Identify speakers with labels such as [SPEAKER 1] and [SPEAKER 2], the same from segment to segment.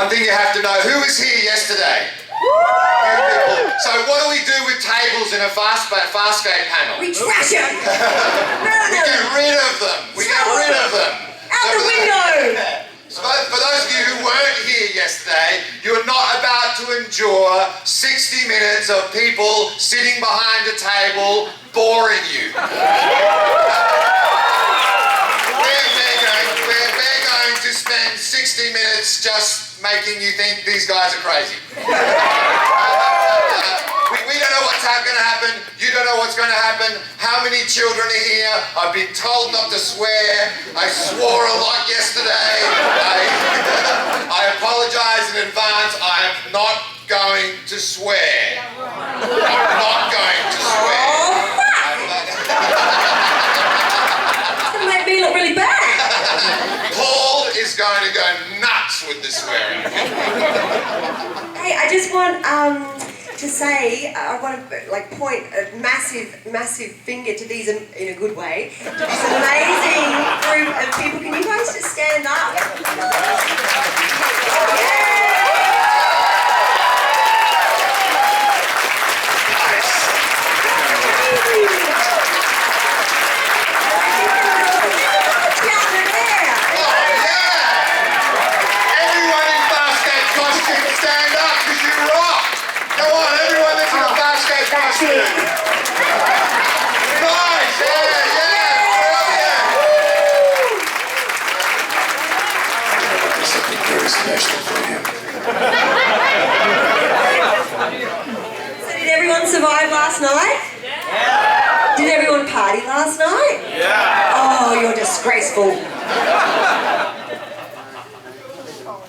[SPEAKER 1] thing you have to know, who was here yesterday? So what do we do with tables in a Farscape panel?
[SPEAKER 2] We trash them!
[SPEAKER 1] We get rid of them! We get rid of them!
[SPEAKER 2] Out the window!
[SPEAKER 1] So for those of you who weren't here yesterday, you're not about to endure 60 minutes of people sitting behind a table boring you. We're going to spend 60 minutes just making you think these guys are crazy. We don't know what's going to happen. You don't know what's going to happen. How many children are here? I've been told not to swear. I swore a lot yesterday. I apologise in advance. I am not going to swear. I'm not going to swear.
[SPEAKER 2] It's going to make me look really bad.
[SPEAKER 1] Paul is going to go nuts with the swearing.
[SPEAKER 2] Hey, I just want to say, I want to point a massive finger to these, in a good way, to this amazing group of people. Can you guys just stand up?
[SPEAKER 1] So
[SPEAKER 2] did everyone survive last night? Yeah. Did everyone party last night?
[SPEAKER 3] Yeah.
[SPEAKER 2] Oh, you're disgraceful.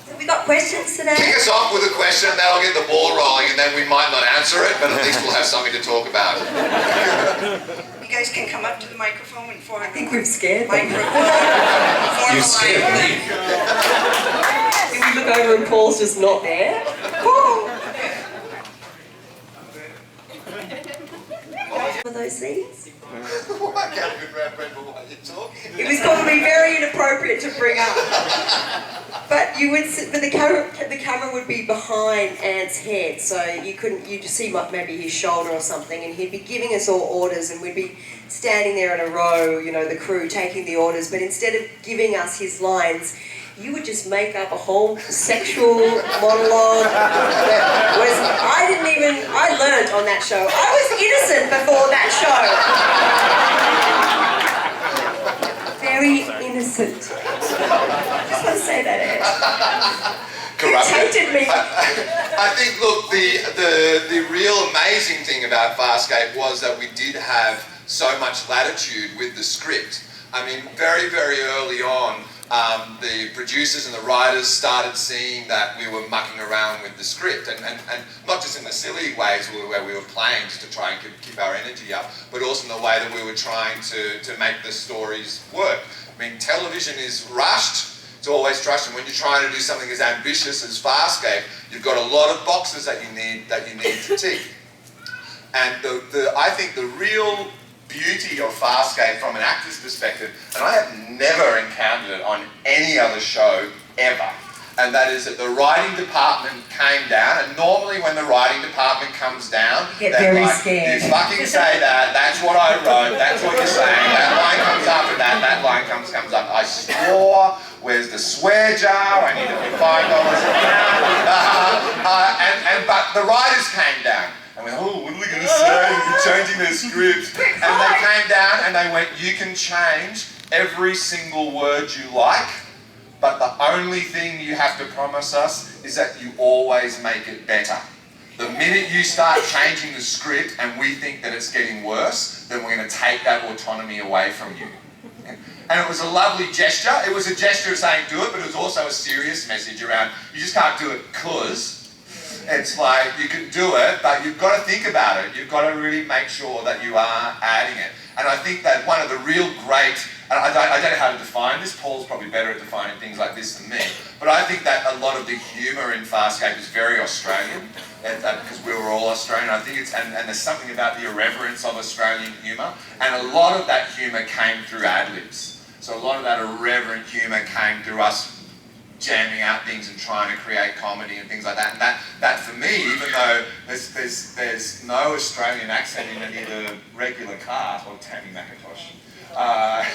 [SPEAKER 2] So we got questions today?
[SPEAKER 1] Kick us off with a question, that'll get the ball rolling, and then we might not answer it, but at least we'll have something to talk about.
[SPEAKER 4] You guys can come up to the microphone and form.
[SPEAKER 2] I think we've scared them.
[SPEAKER 1] You scared me.
[SPEAKER 2] Can we look over and Paul's just not there? Paul! One of those things?
[SPEAKER 1] I can't remember what you're talking about.
[SPEAKER 2] It was probably very inappropriate to bring up. But you would sit, but the camera would be behind Ant's head, so you'd just see maybe his shoulder or something, and he'd be giving us all orders, and we'd be standing there in a row, the crew taking the orders, but instead of giving us his lines, you would just make up a whole sexual monologue that was, I learned on that show. I was innocent before that show. Very innocent. I just want to say that, Ed. You tainted me.
[SPEAKER 1] I think, look, the real amazing thing about Farscape was that we did have so much latitude with the script. I mean, very, very early on, the producers and the writers started seeing that we were mucking around with the script, and not just in the silly ways where we were playing just to try and keep our energy up, but also in the way that we were trying to make the stories work. I mean, television is rushed. It's always rushed, and when you're trying to do something as ambitious as Farscape, you've got a lot of boxes that you need to tick. And I think the real beauty of Farscape from an actor's perspective, and I have never encountered it on any other show ever, and that is that the writing department came down, and normally when the writing department comes down,
[SPEAKER 2] get very scared.
[SPEAKER 1] You fucking say that, that's what I wrote, that's what you're saying, that line comes after that line comes up. I swore, where's the swear jar? I need to pay $5 an hour. But the writers came down. I went, oh, what are we going to say? You're changing their script. And they came down and they went, you can change every single word you like, but the only thing you have to promise us is that you always make it better. The minute you start changing the script and we think that it's getting worse, then we're going to take that autonomy away from you. And it was a lovely gesture. It was a gesture of saying do it, but it was also a serious message around you just can't do it because. It's like, you can do it, but you've got to think about it. You've got to really make sure that you are adding it. And I think that one of the real great, and I don't know how to define this, Paul's probably better at defining things like this than me, but I think that a lot of the humour in Farscape is very Australian, because we were all Australian. I think it's, and there's something about the irreverence of Australian humour, and a lot of that humour came through ad-libs. So a lot of that irreverent humour came through us jamming out things and trying to create comedy and things like that. And that for me, even though there's no Australian accent in any of the regular cast, or Tammy McIntosh. But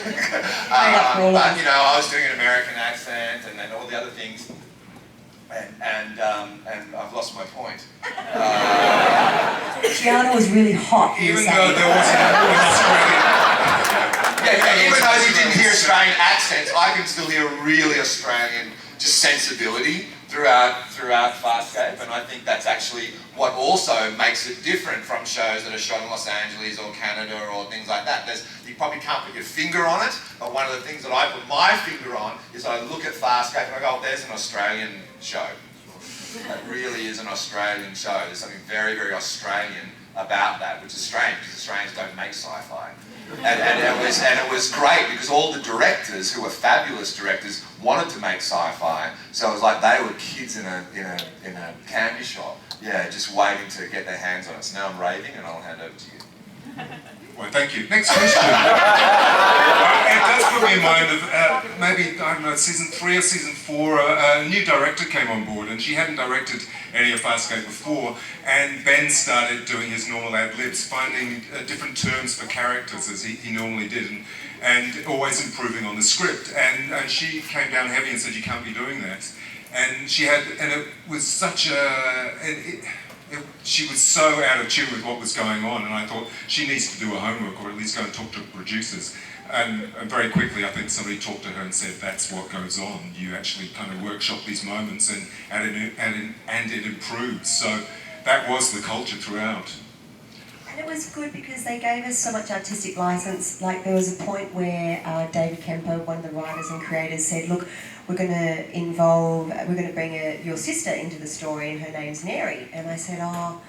[SPEAKER 1] you know, I was doing an American accent and then all the other things, and I've lost my point.
[SPEAKER 2] Gianna was really hot.
[SPEAKER 3] Even though there wasn't an Australian.
[SPEAKER 1] Yeah, even though you didn't hear Australian accents, I can still hear really Australian just sensibility throughout Farscape, and I think that's actually what also makes it different from shows that are shot in Los Angeles or Canada or things like that. You probably can't put your finger on it, but one of the things that I put my finger on is I look at Farscape and I go, oh, there's an Australian show. That really is an Australian show. There's something very, very Australian about that, which is strange because Australians don't make sci-fi. And it was great because all the directors, who were fabulous directors, wanted to make sci-fi. So it was like they were kids in a candy shop, yeah, just waiting to get their hands on it. So now I'm raving, and I'll hand over to you.
[SPEAKER 3] Well, thank you. Next question. It does put me in mind of maybe, I don't know, season 3 or season 4, a new director came on board, and she hadn't directed any of Farscape before, and Ben started doing his normal ad-libs, finding different terms for characters as he normally did, and always improving on the script. And she came down heavy and said, you can't be doing that. And it was such she was so out of tune with what was going on, and I thought she needs to do her homework or at least go and talk to producers. And very quickly, I think somebody talked to her and said, that's what goes on. You actually kind of workshop these moments and it improves. So that was the culture throughout.
[SPEAKER 2] And it was good because they gave us so much artistic license. Like there was a point where David Kemper, one of the writers and creators, said, look, we're going to bring your sister into the story, and her name's Neri. And I said, oh,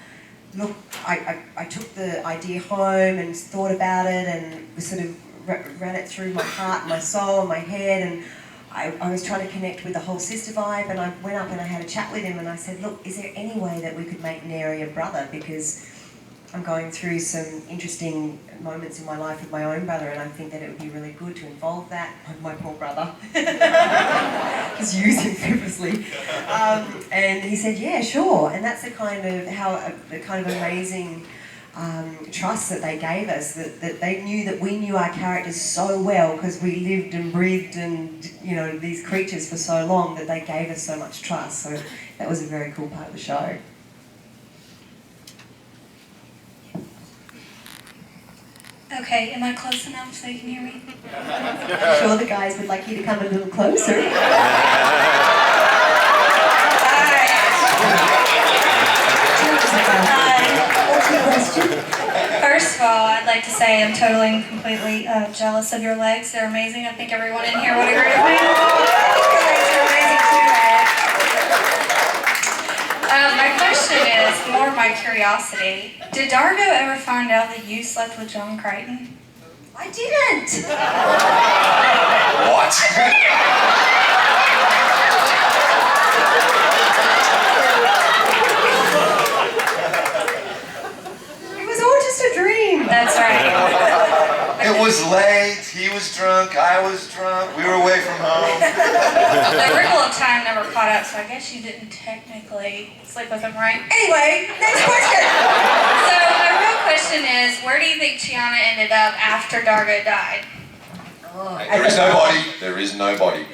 [SPEAKER 2] look, I took the idea home and thought about it and sort of ran it through my heart, my soul, and my head, and I was trying to connect with the whole sister vibe, and I went up and I had a chat with him and I said, look, is there any way that we could make Neri a brother? Because I'm going through some interesting moments in my life with my own brother, and I think that it would be really good to involve that, my poor brother, just use him frivolously. And he said, yeah, sure. And that's the kind of amazing trust that they gave us, that they knew that we knew our characters so well because we lived and breathed and these creatures for so long, that they gave us so much trust. So that was a very cool part of the show.
[SPEAKER 5] Okay, am I close enough so you can hear me?
[SPEAKER 2] I'm sure the guys would like you to come a little closer. What's your question?
[SPEAKER 5] First of all, I'd like to say I'm totally and completely jealous of your legs. They're amazing. I think everyone in here would agree with me. Your legs are amazing too, Ed. My question is more my curiosity. Did Dargo ever find out that you slept with John Crichton?
[SPEAKER 2] I didn't.
[SPEAKER 1] What?
[SPEAKER 2] It was all just a dream.
[SPEAKER 5] That's right.
[SPEAKER 1] It was late, he was drunk, I was drunk, we were away from home.
[SPEAKER 5] The wrinkle of time never caught up, so I guess you didn't technically sleep with him, right?
[SPEAKER 2] Anyway, next question.
[SPEAKER 5] So my real question is, where do you think Chiana ended up after Dargo died?
[SPEAKER 1] There is nobody, there is nobody.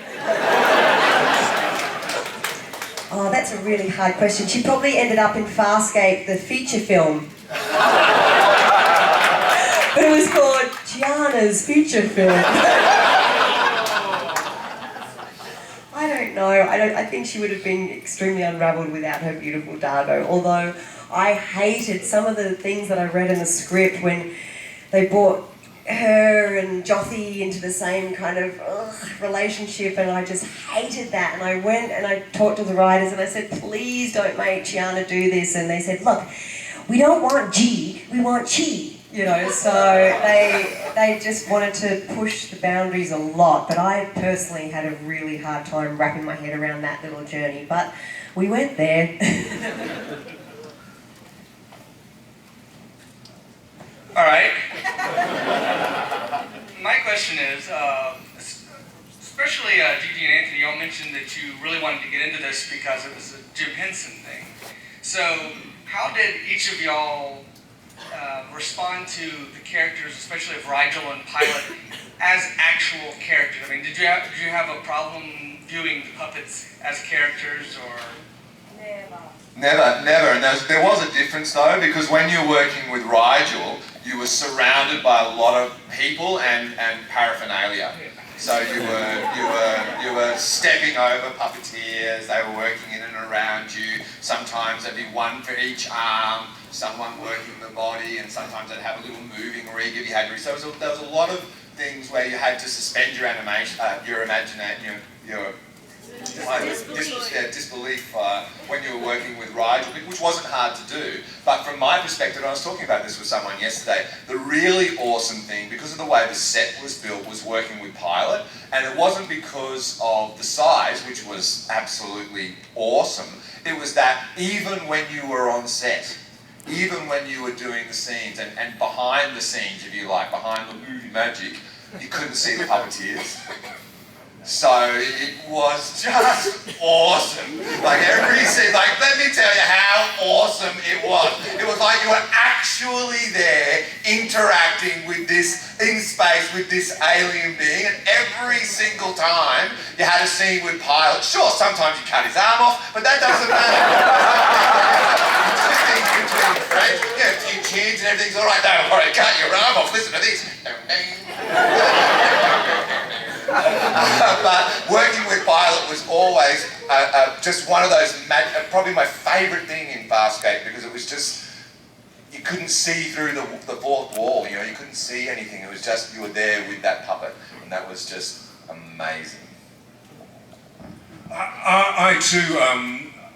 [SPEAKER 2] Oh, that's a really hard question. She probably ended up in Farscape, the feature film. But it was called Gianna's feature film. I don't know. I think she would have been extremely unravelled without her beautiful Dargo. Although I hated some of the things that I read in the script when they brought her and Jotham into the same kind of relationship, and I just hated that. And I went and I talked to the writers and I said, please don't make Chiana do this. And they said, look, we don't want G, we want Chi. So they just wanted to push the boundaries a lot, but I personally had a really hard time wrapping my head around that little journey, but we went there.
[SPEAKER 6] All right. My question is, especially Gigi and Anthony, y'all mentioned that you really wanted to get into this because it was a Jim Henson thing. So how did each of y'all respond to the characters, especially of Rigel and Pilot, as actual characters? I mean, did you have a problem viewing the puppets as characters, or?
[SPEAKER 1] Never. And there was a difference though, because when you're working with Rigel, you were surrounded by a lot of people and paraphernalia. So you were stepping over puppeteers. They were working in and around you. Sometimes there'd be one for each arm, someone working the body, and sometimes they'd have a little moving rig if you had to. So there was a lot of things where you had to suspend your animation, your imagination, your disbelief when you were working with Rigel, which wasn't hard to do. But from my perspective, and I was talking about this with someone yesterday, the really awesome thing, because of the way the set was built, was working with Pilot. And it wasn't because of the size, which was absolutely awesome. It was that even when you were on set, even when you were doing the scenes, and behind the scenes, if you like, behind the movie magic, you couldn't see the puppeteers. So it was just awesome. Like every scene, like let me tell you how awesome it was. It was like you were actually there interacting with this, in space with this alien being, and every single time you had a scene with Pilot. Sure, sometimes you cut his arm off, but that doesn't matter. Just things between friends. Yeah, a few tunes and everything's alright. Don't worry, cut your arm off, listen to this. But working with Pilot was always just one of those, probably my favourite thing in Farscape, because it was just, you couldn't see through the fourth wall, you know, you couldn't see anything. It was just, you were there with that puppet, and that was just amazing.
[SPEAKER 3] I too,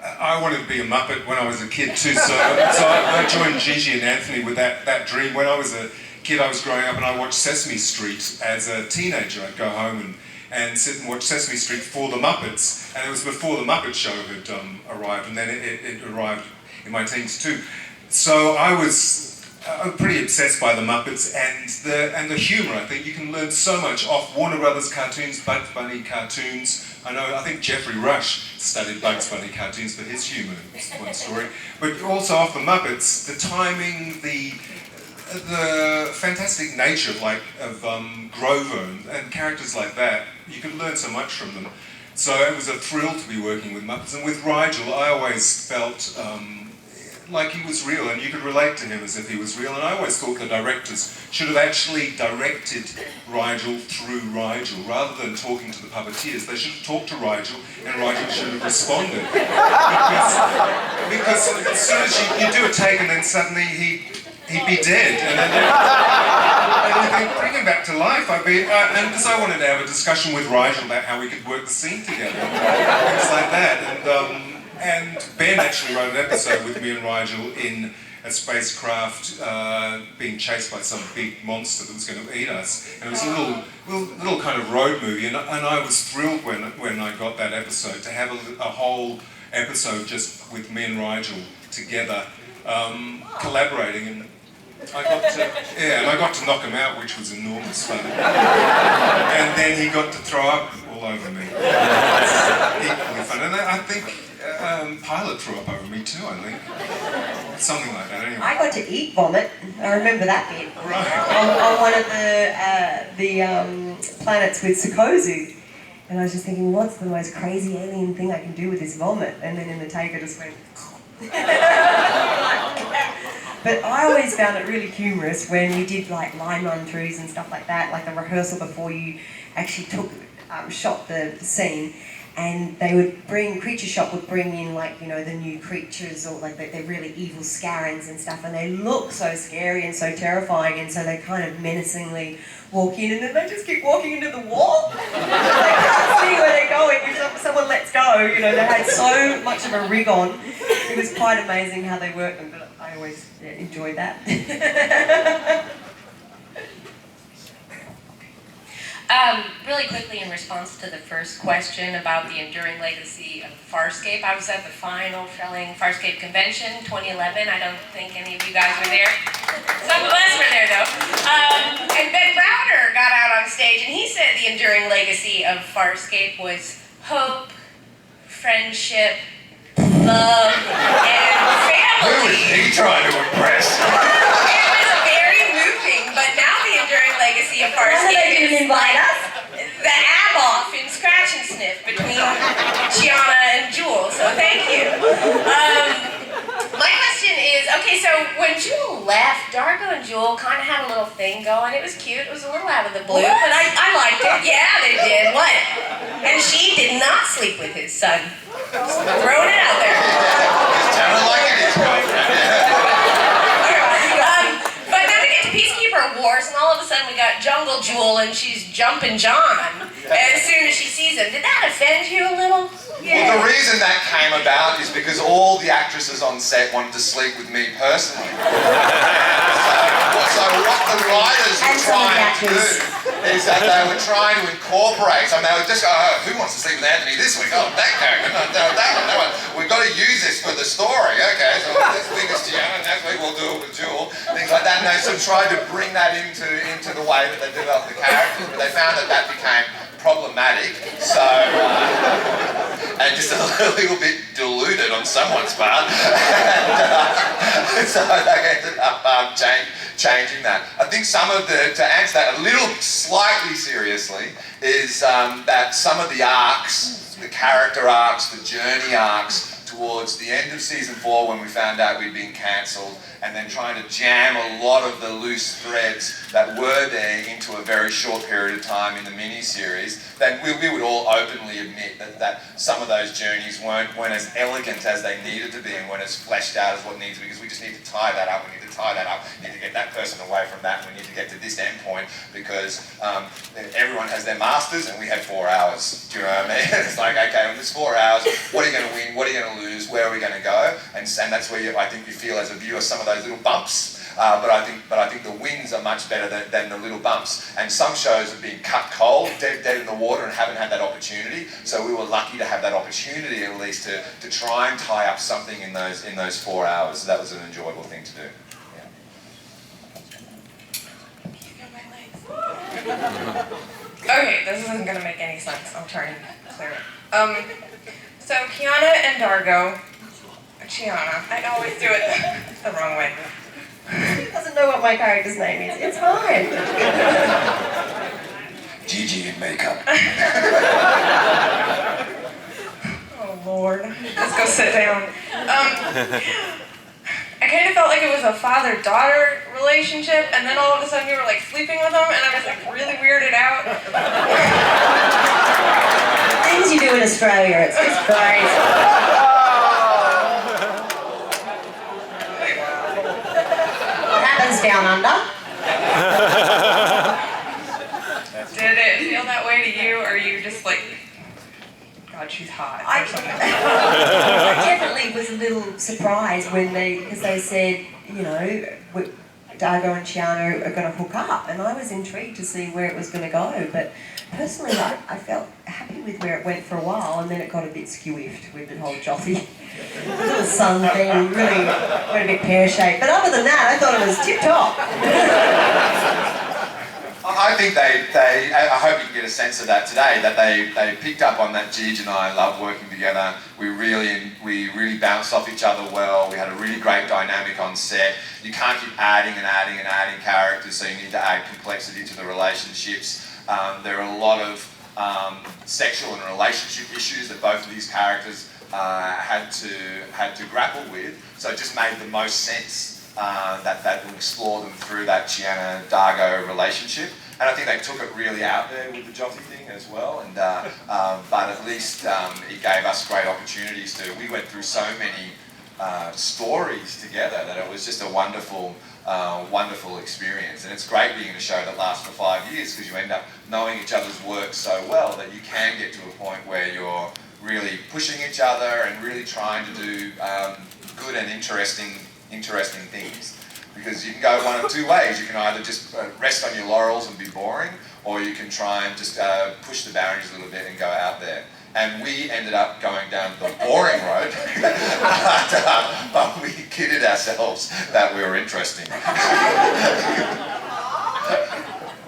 [SPEAKER 3] I wanted to be a Muppet when I was a kid too, so I joined Gigi and Anthony with that dream. When I was a kid, I was growing up and I watched Sesame Street as a teenager. I'd go home and sit and watch Sesame Street for the Muppets, and it was before the Muppet Show had arrived, and then it arrived in my teens too. So I was pretty obsessed by the Muppets and the humour. I think you can learn so much off Warner Brothers cartoons, Bugs Bunny cartoons. I think Jeffrey Rush studied Bugs Bunny cartoons for his humour, one story. But also off the Muppets, the timing, the fantastic nature of Grover and characters like that, you could learn so much from them. So it was a thrill to be working with Muppets. And with Rigel, I always felt like he was real, and you could relate to him as if he was real. And I always thought the directors should have actually directed Rigel through Rigel, rather than talking to the puppeteers. They should have talked to Rigel, and Rigel should have responded. Because as soon as you do a take, and then suddenly he'd be dead, and then you think, bring him back to life. And because I wanted to have a discussion with Rigel about how we could work the scene together, things like that. And Ben actually wrote an episode with me and Rigel in a spacecraft being chased by some big monster that was going to eat us. And it was a little kind of road movie, and I was thrilled when I got that episode, to have a whole episode just with me and Rigel together, collaborating, and I got to knock him out, which was enormous fun. And then he got to throw up all over me. Equally fun. And I think Pilot threw up over me too, I think. Something like that, anyway.
[SPEAKER 2] I got to eat vomit. I remember that bit.
[SPEAKER 3] Right.
[SPEAKER 2] On one of the planets with Sukozu. And I was just thinking, what's the most crazy alien thing I can do with this vomit? And then in the take I just went... But I always found it really humorous when you did like line run-throughs and stuff like that, like the rehearsal before you actually shot the scene, and Creature Shop would bring in like, you know, the new creatures, or like they're really evil Scarans and stuff, and they look so scary and so terrifying, and so they kind of menacingly walk in, and then they just keep walking into the wall. They can't see where they're going. If someone lets go, you know, they had so much of a rig on. It was quite amazing how they worked them, but I always enjoyed that.
[SPEAKER 7] Really quickly, in response to the first question about the enduring legacy of Farscape, I was at the final Trelling Farscape Convention 2011. I don't think any of you guys were there. Some of us were there, though. And Ben Browder got out on stage, and he said the enduring enduring legacy of Farscape was hope, friendship, love, and
[SPEAKER 1] Who was
[SPEAKER 7] family.
[SPEAKER 1] he trying to impress?
[SPEAKER 7] It was very moving, but now the enduring legacy of Farscape
[SPEAKER 2] They
[SPEAKER 7] is
[SPEAKER 2] didn't invite us.
[SPEAKER 7] the ab-off in Scratch and Sniff between Chiana and Jewel, so thank you. My question is, okay, so when Jewel left, Dargo and Jewel kind of had a little thing going. It was cute. It was a little out of the blue, but I liked it. Yeah, they did. What? And she did not sleep with his son. Just throwing it out there.
[SPEAKER 1] Tell it like it is, girlfriend.
[SPEAKER 7] But then we get to Peacekeeper Wars, and all of a sudden we got Jungle Jewel, and she's jumping John as soon as she sees him. Did that offend you a little?
[SPEAKER 1] Well, the reason that came about is because all the actresses on set wanted to sleep with me personally. So what the writers were
[SPEAKER 2] And some of the
[SPEAKER 1] trying to do
[SPEAKER 2] actors.
[SPEAKER 1] is that they were trying to incorporate, they would just go, oh, who wants to sleep with Anthony this week? Oh, that character, no, that one, that one. We've got to use this for the story, okay? So this week is Gianna, next week we'll do it with Jewel, things like that. And they sort of tried to bring that into the way that they developed the characters, but they found that became problematic, so and just a little bit diluted on someone's part, and so they ended up changing that. I think some of to answer that a little slightly seriously, is that some of the arcs, the character arcs, the journey arcs, towards the end of season 4 when we found out we'd been cancelled, and then trying to jam a lot of the loose threads that were there into a very short period of time in the mini-series, then we would all openly admit that some of those journeys weren't as elegant as they needed to be and weren't as fleshed out as what needs to be, because we just need to tie that up, we need to tie that up, we need to get that person away from that, and we need to get to this end point, because everyone has their masters and we had 4 hours, do you know what I mean? It's like, okay, in this 4 hours, what are you going to win, what are you going to lose, where are we going to go? And that's where I think you feel as a viewer some of those little bumps, but I think the wins are much better than the little bumps. And some shows have been cut cold, dead in the water, and haven't had that opportunity. So we were lucky to have that opportunity at least to try and tie up something in those 4 hours. So that was an enjoyable thing to do.
[SPEAKER 8] Okay, this isn't gonna make any sense. I'll try and clear it. So Kiana and Dargo, Chiana, I always do it the wrong way.
[SPEAKER 2] He doesn't know what my character's name is. It's fine.
[SPEAKER 1] Gigi in makeup.
[SPEAKER 8] Oh Lord, let's go sit down. I kind of felt like it was a father-daughter relationship, and then all of a sudden you were like sleeping with them, and I was like really weirded out.
[SPEAKER 2] Things you do in Australia, it's just crazy. What happens down under?
[SPEAKER 8] Did it feel that way to you, or are you just like, God, she's hot, or something?
[SPEAKER 2] I definitely was a little surprised when because they said, you know, Dargo and Chiano are going to hook up, and I was intrigued to see where it was going to go, but personally I felt happy with where it went for a while, and then it got a bit skewiffed with the whole Jothy little sun thing, really went a bit pear-shaped, but other than that I thought it was tip-top.
[SPEAKER 1] I think I hope you can get a sense of that today, that they picked up on that. Gigi and I love working together. We really bounced off each other well. We had a really great dynamic on set. You can't keep adding characters, so you need to add complexity to the relationships. There are a lot of sexual and relationship issues that both of these characters had to grapple with, so it just made the most sense that will explore them through that Chiana-Dargo relationship. And I think they took it really out there with the Jothy thing as well, and but at least it gave us great opportunities we went through so many stories together that it was just a wonderful experience. And it's great being in a show that lasts for 5 years, because you end up knowing each other's work so well that you can get to a point where you're really pushing each other and really trying to do good and interesting things. Because you can go one of 2 ways. You can either just rest on your laurels and be boring, or you can try and just push the boundaries a little bit and go out there. And we ended up going down the boring road, but we kidded ourselves that we were interesting.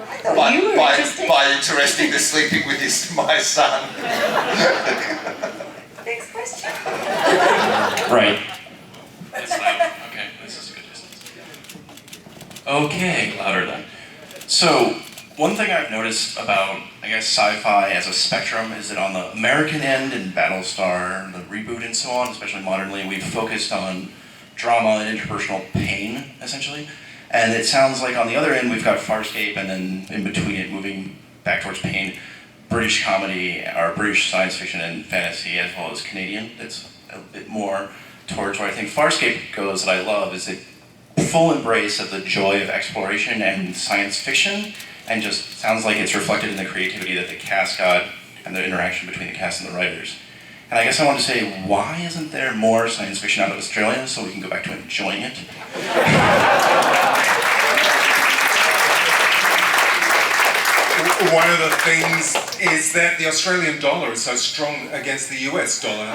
[SPEAKER 2] thought you were interesting.
[SPEAKER 1] by interesting to sleeping with my son.
[SPEAKER 2] Next question.
[SPEAKER 9] Right. That's loud. Okay, this is a good distance. Okay, louder then. So, one thing I've noticed about, I guess, sci-fi as a spectrum is that on the American end in Battlestar, the reboot and so on, especially modernly, we've focused on drama and interpersonal pain, essentially. And it sounds like on the other end, we've got Farscape, and then in between it, moving back towards pain, British comedy, or British science fiction and fantasy, as well as Canadian. It's a bit more towards where I think Farscape goes that I love, is a full embrace of the joy of exploration and science fiction, and just sounds like it's reflected in the creativity that the cast got and the interaction between the cast and the writers. And I guess I want to say, why isn't there more science fiction out of Australia so we can go back to enjoying it?
[SPEAKER 3] One of the things is that the Australian dollar is so strong against the US dollar.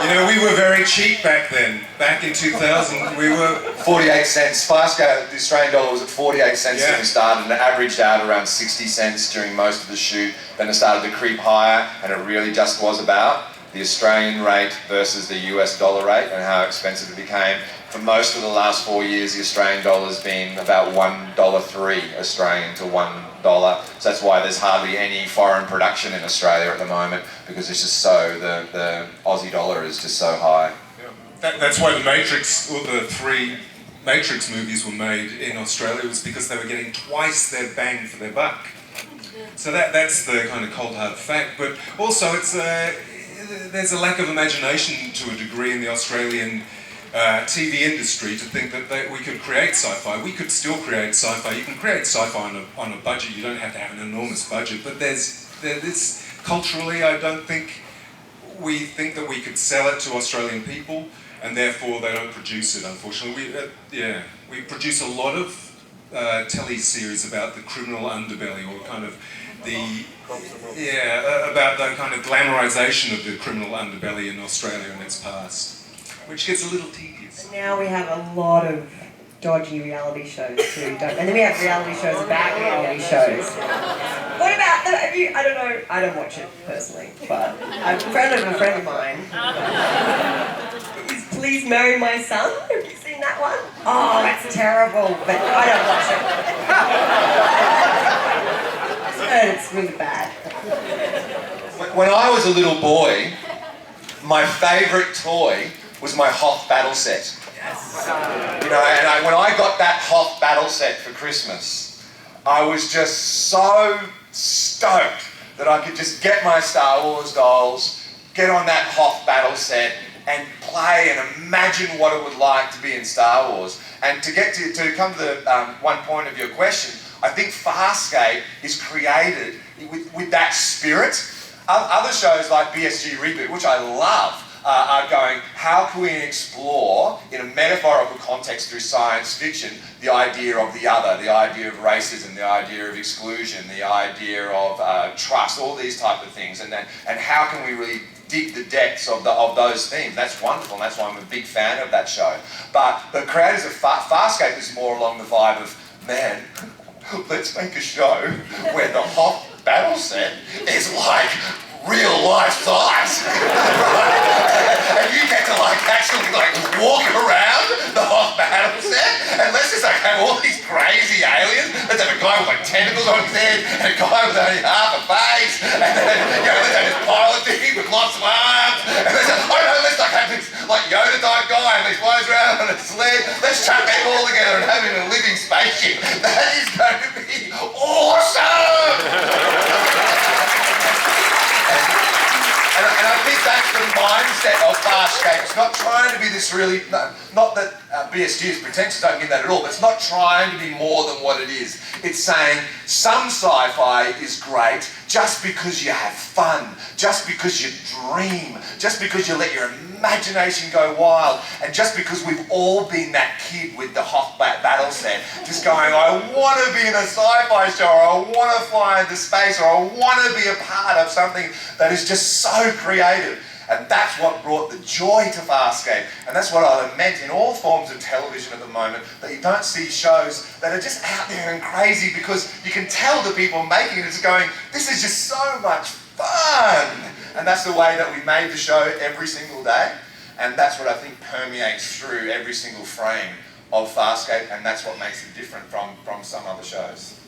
[SPEAKER 3] You know, we were very cheap back then. Back in 2000, we were
[SPEAKER 1] 48 cents. Farscape, the Australian dollar was at 48 cents when we started, and it averaged out around 60 cents during most of the shoot. Then it started to creep higher, and it really just was about the Australian rate versus the US dollar rate and how expensive it became. For most of the last 4 years, the Australian dollar's been about $1.03 Australian to $1. So that's why there's hardly any foreign production in Australia at the moment, because it's just so, the Aussie dollar is just so high.
[SPEAKER 3] Yeah. That's why the Matrix, or the 3 Matrix movies were made in Australia, was because they were getting twice their bang for their buck. So that's the kind of cold hard fact. But also there's a lack of imagination to a degree in the Australian TV industry to think that we could create sci-fi. We could still create sci-fi. You can create sci-fi on a budget. You don't have to have an enormous budget. But there's culturally, I don't think we think that we could sell it to Australian people, and therefore they don't produce it. Unfortunately, we produce a lot of teleseries about the criminal underbelly, or kind of about the kind of glamorization of the criminal underbelly in Australia in its past, which gets a little tedious.
[SPEAKER 2] And now we have a lot of dodgy reality shows too, and then we have reality shows about reality shows. What about I don't know, I don't watch it personally, but a friend of mine is Please Marry My Son. Have you seen that one? Oh, it's terrible, but I don't watch it. It's really bad.
[SPEAKER 1] When I was a little boy, my favourite toy was my Hoth battle set. Yes. You know, and when I got that Hoth battle set for Christmas, I was just so stoked that I could just get my Star Wars dolls, get on that Hoth battle set, and play and imagine what it would like to be in Star Wars. And to come to the one point of your question, I think Farscape is created with that spirit. Other shows like BSG Reboot, which I love, are going, how can we explore, in a metaphorical context through science fiction, the idea of the other, the idea of racism, the idea of exclusion, the idea of trust, all these type of things, and how can we really dig the depths of those themes. That's wonderful, and that's why I'm a big fan of that show. But the creators of Farscape is more along the vibe of, man, let's make a show where the Hoth battle set is like real life size. And you get to actually walk around the Hoth battle set, and let's just have all these crazy aliens. Let's have a guy with tentacles on his head, and a guy with only half a face, and then let's have this pilot thing with lots of arms, and let's have this Yoda type guy, and he flies around on a sled. Let's chuck them all together and have him in a living spaceship. That is going to be awesome. And I think that's the mindset of Farscape. It's not trying to be this really, not that BSG is pretentious, don't get that at all, but it's not trying to be more than what it is. It's saying some sci-fi is great just because you have fun, just because you dream, just because you let your imagination go wild, and just because we've all been that kid with the Hoth battle set, just going, I want to be in a sci-fi show, or I want to fly into space, or I want to be a part of something that is just so creative. And that's what brought the joy to Farscape. And that's what I lament in all forms of television at the moment, that you don't see shows that are just out there and crazy, because you can tell the people making it is going, this is just so much fun. And that's the way that we made the show every single day. And that's what I think permeates through every single frame of Farscape, and that's what makes it different from some other shows.